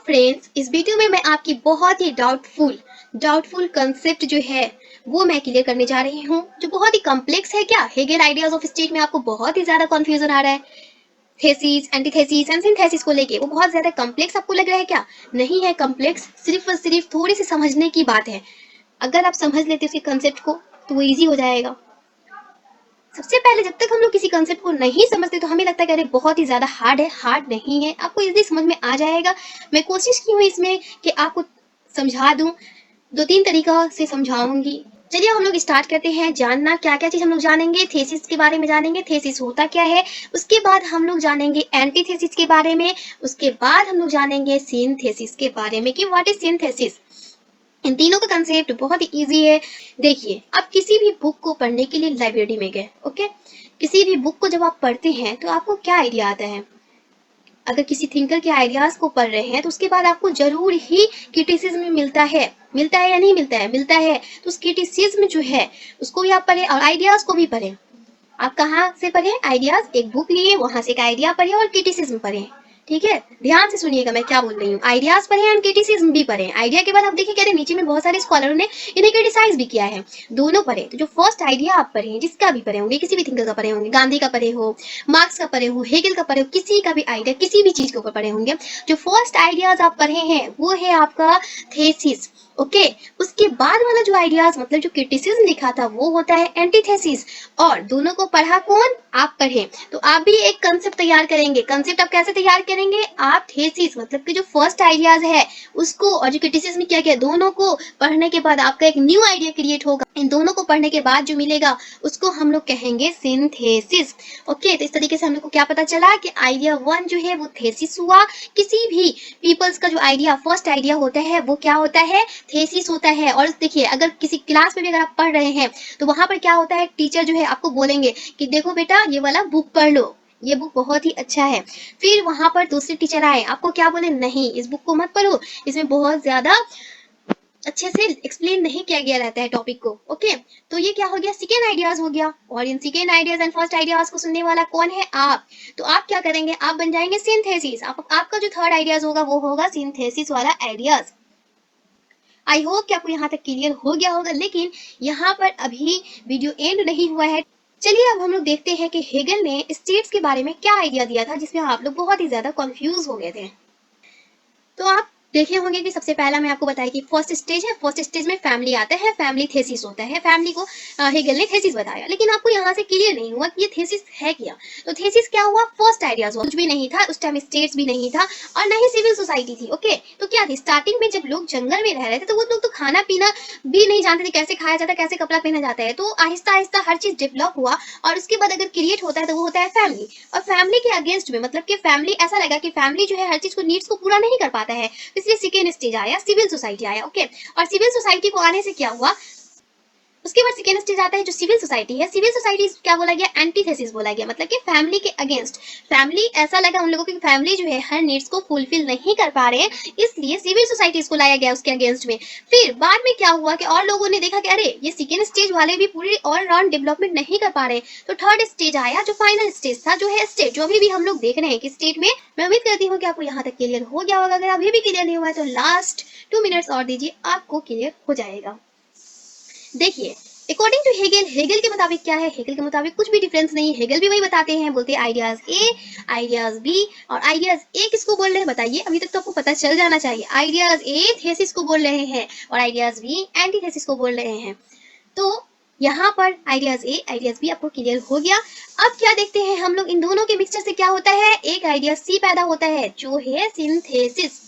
Friends, इस video में मैं आपकी बहुत ही डाउटफुल कंसेप्ट जो है वो मैं क्लियर करने जा रही हूँ, जो बहुत ही कॉम्प्लेक्स है। क्या हेगेल आइडियाज ऑफ स्टेट में आपको बहुत ही ज्यादा कंफ्यूजन आ रहा है? थेसिस, एंटीथेसिस एंड सिंथेसिस को लेके वो बहुत ज्यादा कॉम्प्लेक्स आपको लग रहा है? क्या नहीं है कॉम्प्लेक्स, सिर्फ और सिर्फ थोड़ी सी समझने की बात है। अगर आप समझ लेते उसके कंसेप्ट को तो वो इजी हो जाएगा। सबसे पहले जब तक हम लोग किसी कंसेप्ट को नहीं समझते तो हमें लगता है कि अरे बहुत ही ज्यादा हार्ड है। हार्ड नहीं है, आपको इजीली समझ में आ जाएगा। मैं कोशिश की हूँ इसमें कि आपको समझा दूं, दो तीन तरीका से समझाऊंगी। चलिए हम लोग स्टार्ट करते हैं जानना। क्या क्या चीज हम लोग जानेंगे? थेसिस के बारे में जानेंगे, थेसिस होता क्या है। उसके बाद हम लोग जानेंगे एंटीथेसिस के बारे में। उसके बाद हम लोग जानेंगे सिंथेसिस के बारे में कि व्हाट इज सिंथेसिस। इन तीनों का कंसेप्ट बहुत ही इजी है। देखिए, आप किसी भी बुक को पढ़ने के लिए लाइब्रेरी में गए, ओके। किसी भी बुक को जब आप पढ़ते हैं तो आपको क्या आइडिया आता है? अगर किसी थिंकर के आइडियाज को पढ़ रहे हैं तो उसके बाद आपको जरूर ही क्रिटिसिज्म मिलता है या नहीं मिलता है? मिलता है। तो उस क्रिटिसिज्म जो है उसको भी आप पढ़े और आइडियाज को भी पढ़े। आप कहाँ से पढ़े? आइडियाज, एक बुक लिए, वहां से एक आइडिया पढ़े और क्रिटिसिज्म पढ़े। ठीक है, ध्यान से सुनिएगा मैं क्या बोल रही हूँ। आइडियाज पढ़े एंड क्रिटिसिज्म भी पढ़े। आइडिया के बाद आप देखिए कहते नीचे में बहुत सारे स्कॉलरों ने इन्हें क्रिटिसाइज भी किया है। दोनों पढ़े। तो जो फर्स्ट आइडिया आप पढ़े, जिसका भी पढ़े होंगे, किसी भी थिंकर का पढ़े होंगे, गांधी का पढ़े हो, मार्क्स का पढ़े हो, हेगेल का पढ़े हो, किसी का भी आइडिया किसी भी चीज के ऊपर पढ़े होंगे, जो फर्स्ट आइडियाज आप पढ़े हैं वो है आपका थेसिस। ओके, उसके बाद वाला जो आइडियाज मतलब जो क्रिटिसिज्म लिखा था वो होता है एंटीथेसिस। और दोनों को पढ़ा कौन? आप पढ़े। तो आप भी एक कंसेप्ट तैयार करेंगे। कंसेप्ट आप कैसे तैयार करेंगे? आप थेसिस मतलब कि जो फर्स्ट आइडियाज है उसको और जो क्रिटिसिज्म किया गया दोनों को पढ़ने के बाद आपका एक न्यू आइडिया क्रिएट होगा। इन दोनों को पढ़ने के बाद जो मिलेगा उसको हम लोग कहेंगे सिंथेसिस। ओके, तो इस तरीके से हम लोग को क्या पता चला कि आइडिया वन जो है वो थेसिस हुआ। किसी भी पीपल्स का जो आइडिया फर्स्ट आइडिया होता है वो क्या होता है? थेसिस होता है। और देखिए, अगर किसी क्लास में भी अगर आप पढ़ रहे हैं तो वहां पर क्या होता है? टीचर जो है आपको बोलेंगे कि देखो बेटा ये वाला बुक पढ़ लो, ये बुक बहुत ही अच्छा है। फिर वहां पर दूसरे टीचर आए, आपको क्या बोले? नहीं, इस बुक को मत पढ़ो, इसमें बहुत ज्यादा अच्छे से एक्सप्लेन नहीं किया गया रहता है टॉपिक को। ओके, तो ये क्या हो गया? सेकेंड आइडियाज हो गया। और in second ideas and first ideas को सुनने वाला कौन है? आप। तो आप क्या करेंगे? आप बन जाएंगे सिंथेसिस। आपका जो थर्ड आइडियाज होगा वो होगा सिंथेसिस वाला आइडियाज। आई होप कि आपको यहाँ तक क्लियर हो गया होगा, लेकिन यहाँ पर अभी वीडियो एंड नहीं हुआ है। चलिए अब हम लोग देखते हैं कि हेगल ने स्टेट्स के बारे में क्या आइडिया दिया था जिसमें आप लोग बहुत ही ज्यादा कंफ्यूज हो गए थे। तो आप देखे होंगे कि सबसे पहला मैं आपको बताया कि फर्स्ट स्टेज है। फर्स्ट स्टेज में फैमिली आता है, फैमिली थेसिस होता है। फैमिली को हेगल ने थेसिस बताया, लेकिन आपको यहाँ से क्लियर नहीं हुआ कि ये थेसिस है क्या। तो थेसिस क्या हुआ? फर्स्ट आइडियाज हुआ। कुछ भी नहीं था उस टाइम, स्टेट्स भी नहीं था और न ही सिविल सोसाइटी थी। ओके, तो क्या थी? स्टार्टिंग में जब लोग जंगल में रह रहे थे तो वो लोग तो खाना पीना भी नहीं जानते थे, कैसे खाया जाता है, कैसे कपड़ा पहना जाता है। तो आहिस्ता आहिस्ता हर चीज डेवलप हुआ और उसके बाद अगर क्रिएट होता है तो वो होता है फैमिली। और फैमिली के अगेंस्ट में मतलब कि फैमिली ऐसा लगा कि फैमिली जो है हर चीज को नीड्स को पूरा नहीं कर पाता है, इसलिए सेकेंड स्टेज आया, सिविल सोसाइटी आया। ओके, और सिविल सोसाइटी को आने से क्या हुआ? उसके बाद सेकेंड स्टेज आता है जो सिविल सोसाइटी है। सिविल सोसाइटी क्या बोला गया? एंटीथेसिस बोला गया, मतलब कि फैमिली के अगेंस्ट। फैमिली ऐसा लगा उन लोगों को कि फैमिली जो है हर नीड्स को फुलफिल नहीं कर पा रहे, इसलिए सिविल सोसाइटी को लाया गया उसके अगेंस्ट में। फिर बाद में क्या हुआ कि और लोगों ने देखा कि अरे ये सेकेंड स्टेज वाले भी पूरी ऑल राउंड डेवलपमेंट नहीं कर पा रहे, तो थर्ड स्टेज आया जो फाइनल स्टेज था, जो है स्टेट, जो अभी भी हम लोग देख रहे हैं कि स्टेट में। मैं उम्मीद करती हूँ कि आपको यहाँ तक क्लियर हो गया होगा। अगर अभी भी क्लियर नहीं हुआ है तो लास्ट 2 मिनट्स और दीजिए, आपको क्लियर हो जाएगा। देखिए, अकॉर्डिंग टू हेगल, हेगल के मुताबिक क्या है? हेगल के मुताबिक कुछ भी डिफरेंस नहीं है। हेगल भी वही बताते हैं, बोलते हैं आइडियाज ए, आइडियाज बी। और आइडियाज ए किसको बोल रहे हैं बताइए? अभी तक तो आपको पता चल जाना चाहिए। आइडियाज ए थेसिस को बोल रहे हैं और आइडियाज बी एंटीथेसिस को बोल रहे हैं। तो यहाँ पर आइडियाज ए, आइडियाज बी आपको क्लियर हो गया। अब क्या देखते हैं हम लोग? इन दोनों के मिक्सचर से क्या होता है? एक आइडिया सी पैदा होता है जो है सिंथेसिस।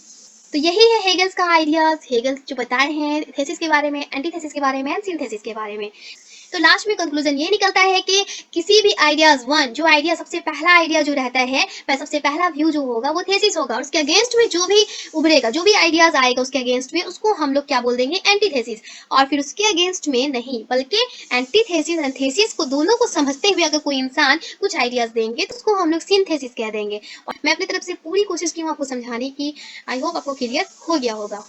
तो यही है हेगल्स का आइडियाज। हेगल जो बताए हैं थेसिस के बारे में, एंटीथेसिस के बारे में एंड सिंथेसिस के बारे में। तो लास्ट में कंक्लूजन ये निकलता है कि किसी भी आइडियाज वन, जो आइडिया सबसे पहला आइडिया जो रहता है, वह सबसे पहला व्यू जो होगा वो थेसिस होगा। और उसके अगेंस्ट में जो भी उभरेगा, जो भी आइडियाज आएगा उसके अगेंस्ट में, उसको हम लोग क्या बोल देंगे? एंटीथेसिस। और फिर उसके अगेंस्ट में नहीं, बल्कि एंटीथेसिस एंड थेसिस को दोनों को समझते हुए अगर कोई इंसान कुछ आइडियाज देंगे तो उसको हम लोग सिंथेसिस कह देंगे। और मैं अपनी तरफ से पूरी कोशिश की हूँ आपको समझाने की। आई होप आपको क्लियर हो गया होगा।